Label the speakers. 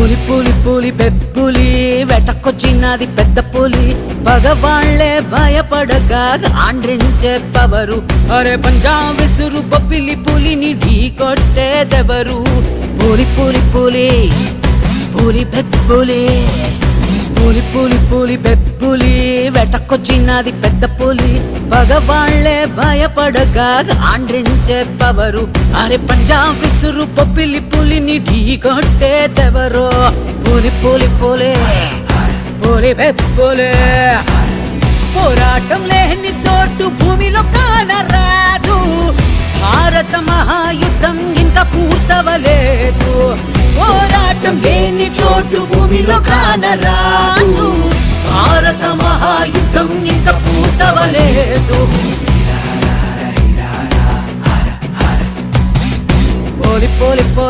Speaker 1: పులి పులి పులి పెప్పులి వెటకొచ్చినది పెద్ద పులి పగవాళ్లే భయపడగా ఆండ్రించే పవరు అరే పంజాబ్ విసురు బొబ్బిలి పులిని ఢీ కొట్టేదెవరు పులి పులి పులి పులి పెప్పులి పులి పులి పులి పెప్పులి వెటకొచ్చినది పెద్ద పులి పగవాళ్లే భయపడగా ఆండ్రించే పవరు అరే పంజాబ్ విసురు బొబ్బిలి పులిని ఢీ కొట్టేదెవరో పులి పులి పులి పులి పెప్పులి పోరాటం లేని చోటు భూమిలో కానరాదు భారత మహాయుద్ధం ఇంకా పూర్తవలేదు పోరాటం లేని చోటు భూమిలో కానరాదు భారత మహాయుద్ధం ఇంకా పూర్తవలేదు పోలి పోలి పోలి